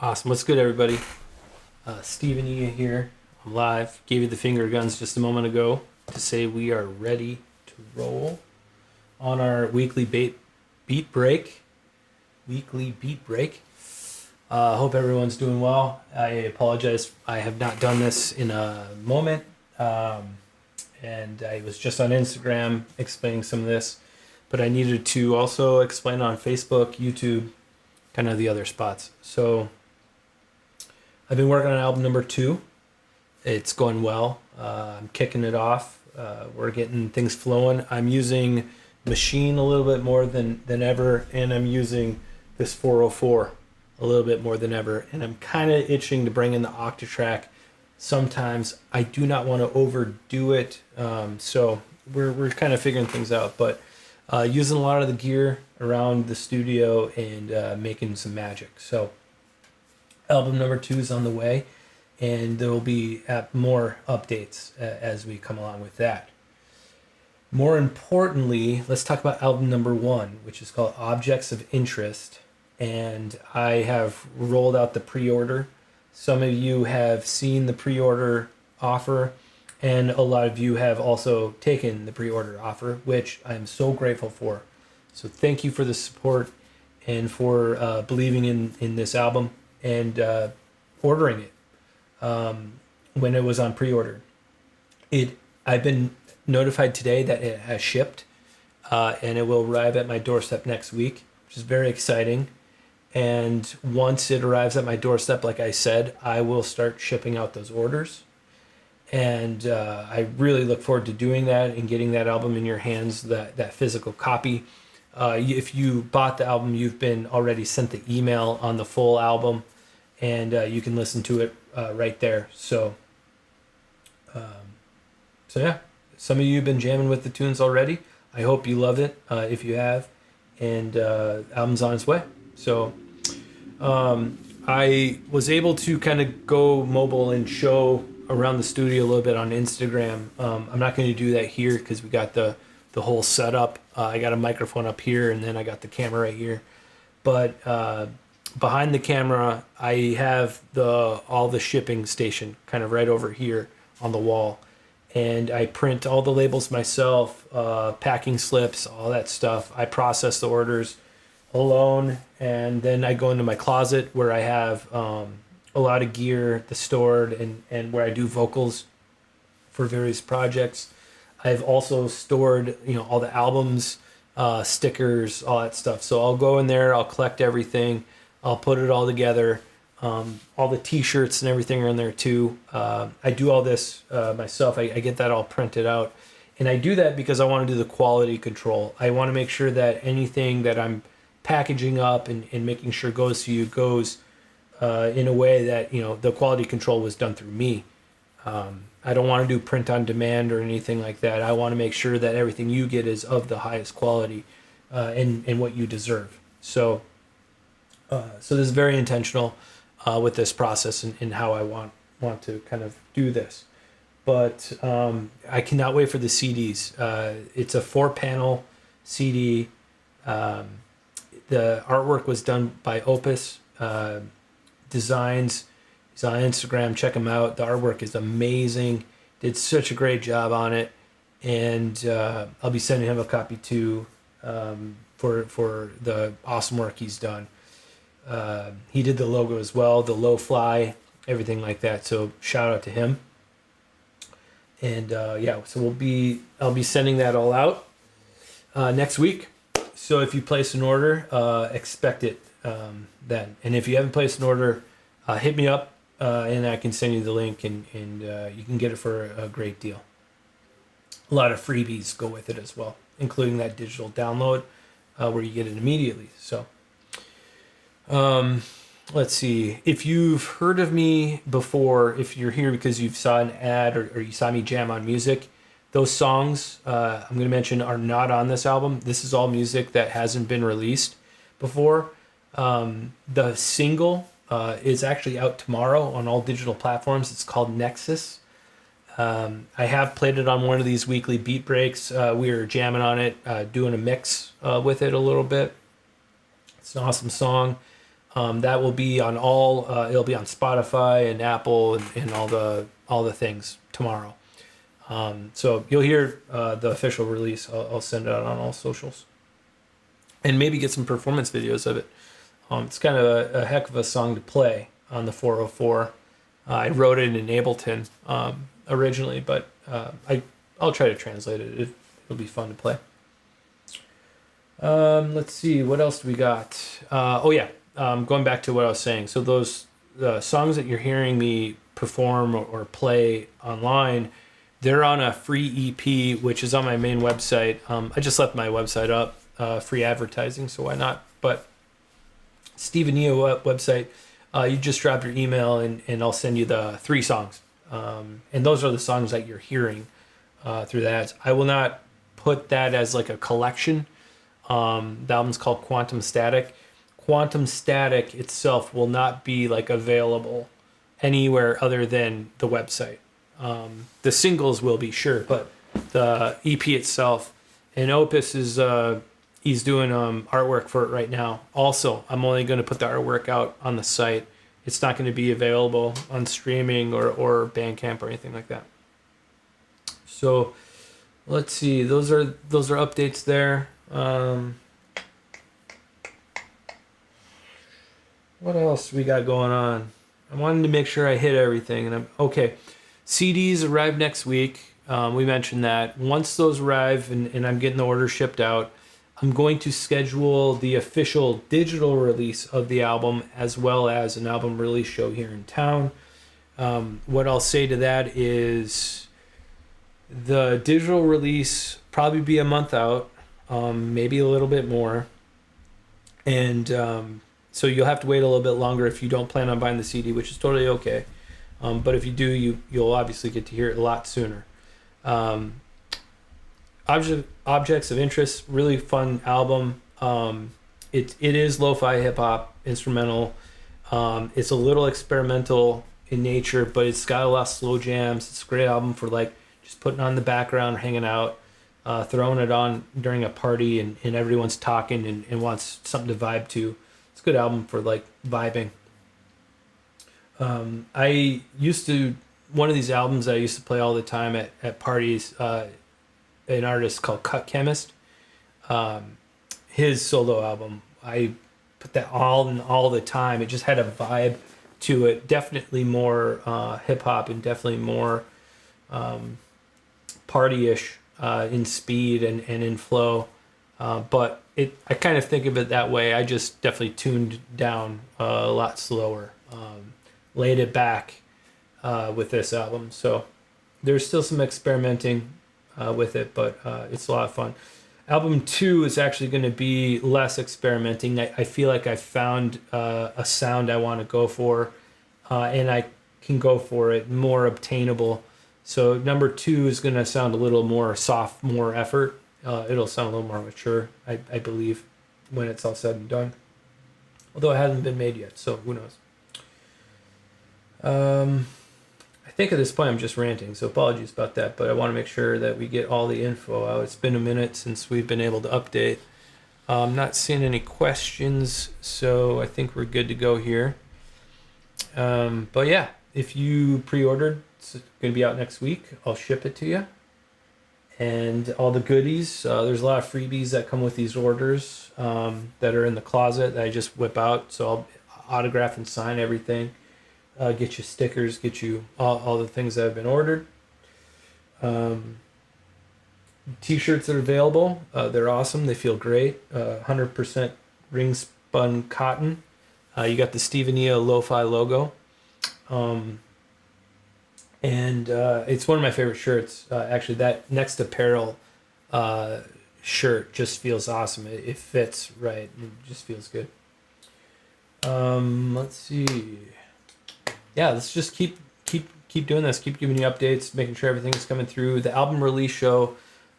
Awesome. What's good, everybody? Stevenia here. I'm live. Gave you the finger guns just a moment ago to say we are ready to roll on our beat break. Weekly beat break. Hope everyone's doing well. I apologize. I have not done this in a moment. And I was just on Instagram explaining some of this, but I needed to also explain on Facebook, YouTube, kind of the other spots. So I've been working on album number 2. It's going well. I'm kicking it off. We're getting things flowing. I'm using Machine a little bit more than ever, and I'm using this 404 a little bit more than ever. And I'm kind of itching to bring in the Octatrack. Sometimes I do not want to overdo it, so we're kind of figuring things out. But using a lot of the gear around the studio and making some magic. So album number 2 is on the way, and there will be more updates as we come along with that. More importantly, let's talk about album number 1, which is called Objects of Interest. And I have rolled out the pre-order. Some of you have seen the pre-order offer, and a lot of you have also taken the pre-order offer, which I'm so grateful for. So thank you for the support and for believing in this album and ordering it when it was on pre-order. I've been notified today that it has shipped, and it will arrive at my doorstep next week, which is very exciting. And once it arrives at my doorstep, like I said, I will start shipping out those orders. And I really look forward to doing that and getting that album in your hands, that physical copy. If you bought the album, you've been already sent the email on the full album, and you can listen to it right there. So yeah, some of you have been jamming with the tunes already. I hope you love it if you have, and album's on its way. So I was able to kind of go mobile and show around the studio a little bit on Instagram. I'm not going to do that here because we got the whole setup. I got a microphone up here, and then I got the camera right here. But behind the camera, I have all the shipping station kind of right over here on the wall. And I print all the labels myself, packing slips, all that stuff. I process the orders alone, and then I go into my closet where I have a lot of gear that's stored and where I do vocals for various projects. I've also stored, all the albums, stickers, all that stuff. So I'll go in there, I'll collect everything, I'll put it all together. All the t-shirts and everything are in there too. I do all this myself. I get that all printed out. And I do that because I want to do the quality control. I want to make sure that anything that I'm packaging up and making sure goes to you goes in a way that, the quality control was done through me. I don't want to do print on demand or anything like that. I want to make sure that everything you get is of the highest quality and what you deserve. So this is very intentional with this process and how I want to kind of do this. But I cannot wait for the CDs. It's a 4-panel CD. The artwork was done by Opus Designs. He's on Instagram. Check him out. The artwork is amazing. Did such a great job on it. And I'll be sending him a copy too for the awesome work he's done. He did the logo as well, the lofi, everything like that. So shout out to him. And so I'll be sending that all out next week. So if you place an order, expect it then. And if you haven't placed an order, hit me up and I can send you the link and you can get it for a great deal. A lot of freebies go with it as well, including that digital download where you get it immediately. So let's see. If you've heard of me before, if you're here because you saw an ad or you saw me jam on music, those songs I'm going to mention are not on this album. This is all music that hasn't been released before. The single is actually out tomorrow on all digital platforms. It's called Nexus. I have played it on one of these weekly beat breaks. We were jamming on it, doing a mix with it a little bit. It's an awesome song. That will be on all. It'll be on Spotify and Apple and all the things tomorrow. So you'll hear the official release. I'll send it out on all socials, and maybe get some performance videos of it. It's kind of a heck of a song to play on the 404. I wrote it in Ableton originally, but I'll try to translate it. It'll be fun to play. Let's see, what else do we got? Going back to what I was saying. So those songs that you're hearing me perform or play online, they're on a free EP, which is on my main website. I just left my website up, free advertising, so why not? But Stevenia website, you just drop your email and I'll send you the 3 songs. And those are the songs that you're hearing through the ads. I will not put that as like a collection. The album's called Quantum Static. Quantum Static itself will not be like available anywhere other than the website. The singles will be, sure, but the EP itself, and Opus is he's doing artwork for it right now. Also, I'm only going to put the artwork out on the site. It's not going to be available on streaming or Bandcamp or anything like that. So let's see. Those are updates there. What else we got going on? I wanted to make sure I hit everything, and I'm okay. CDs arrive next week. We mentioned that. Once those arrive and I'm getting the order shipped out, I'm going to schedule the official digital release of the album as well as an album release show here in town. What I'll say to that is the digital release probably be a month out, maybe a little bit more. And so you'll have to wait a little bit longer if you don't plan on buying the CD, which is totally okay. But if you do, you'll obviously get to hear it a lot sooner. Objects of Interest, really fun album. It is lo-fi hip-hop, instrumental. It's a little experimental in nature, but it's got a lot of slow jams. It's a great album for like just putting on the background, hanging out, throwing it on during a party and everyone's talking and wants something to vibe to. It's a good album for like vibing. One of these albums I used to play all the time at parties, an artist called Cut Chemist. His solo album, I put that all the time. It just had a vibe to it, definitely more hip hop and definitely more party-ish in speed and in flow. But I kind of think of it that way. I just definitely tuned down a lot slower, laid it back with this album. So there's still some experimenting with it, but it's a lot of fun. Album 2 is actually going to be less experimenting. I feel like I found a sound I want to go for, and I can go for it more obtainable. So number 2 is going to sound a little more soft, more effort. It'll sound a little more mature, I believe, when it's all said and done. Although it hasn't been made yet, so who knows. I think at this point I'm just ranting, so apologies about that, but I want to make sure that we get all the info out. It's been a minute since we've been able to update. I'm not seeing any questions, so I think we're good to go here. But yeah, if you pre-ordered, it's going to be out next week. I'll ship it to you. And all the goodies, there's a lot of freebies that come with these orders that are in the closet that I just whip out. So I'll autograph and sign everything. Get you stickers, get you all the things that have been ordered. T-shirts are available. They're awesome. They feel great. 100% ring spun cotton. You got the Stevenia Lo-Fi logo. And it's one of my favorite shirts. Actually, that Next Apparel shirt just feels awesome. It fits right. It just feels good. Let's see. Yeah, let's just keep doing this. Keep giving you updates, making sure everything's coming through. The album release show,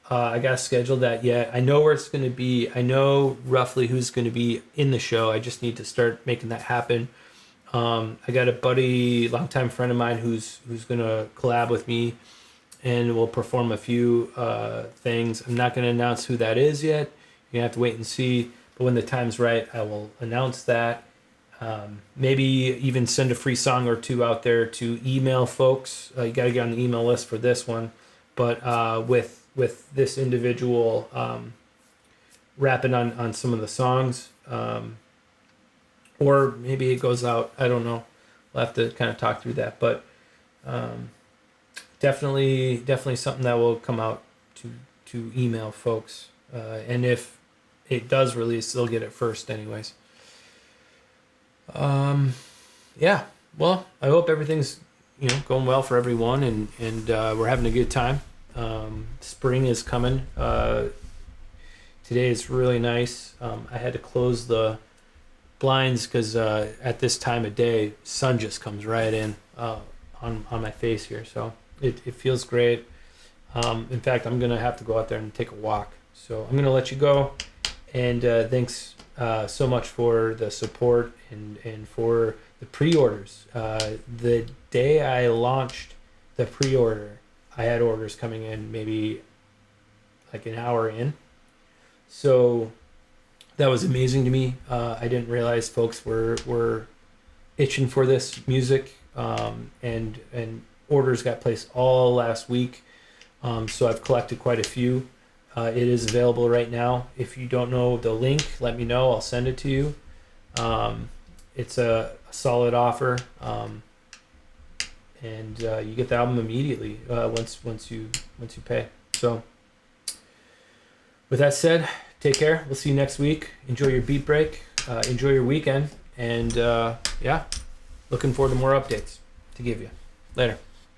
I got to schedule that yet. I know where it's going to be. I know roughly who's going to be in the show. I just need to start making that happen. I got a buddy, longtime friend of mine who's going to collab with me, and we'll perform a few things. I'm not going to announce who that is yet. You're going to have to wait and see. But when the time's right, I will announce that. Maybe even send a free song or two out there to email folks. You got to get on the email list for this one, but with this individual rapping on some of the songs, or maybe it goes out. I don't know. We'll have to kind of talk through that, but definitely something that will come out to email folks. And if it does release, they'll get it first, anyways. Yeah. Well, I hope everything's going well for everyone, and we're having a good time. Spring is coming. Today is really nice. I had to close the blinds because at this time of day, sun just comes right in on my face here, so it feels great. In fact, I'm gonna have to go out there and take a walk. So I'm gonna let you go, and thanks so much for the support and for the pre-orders. The day I launched the pre-order, I had orders coming in maybe like an hour in. So that was amazing to me. I didn't realize folks were itching for this music, and orders got placed all last week. So I've collected quite a few. It is available right now. If you don't know the link, let me know. I'll send it to you. It's a solid offer, and you get the album immediately once you pay. So with that said, take care. We'll see you next week. Enjoy your beat break. Enjoy your weekend, and yeah, looking forward to more updates to give you. Later.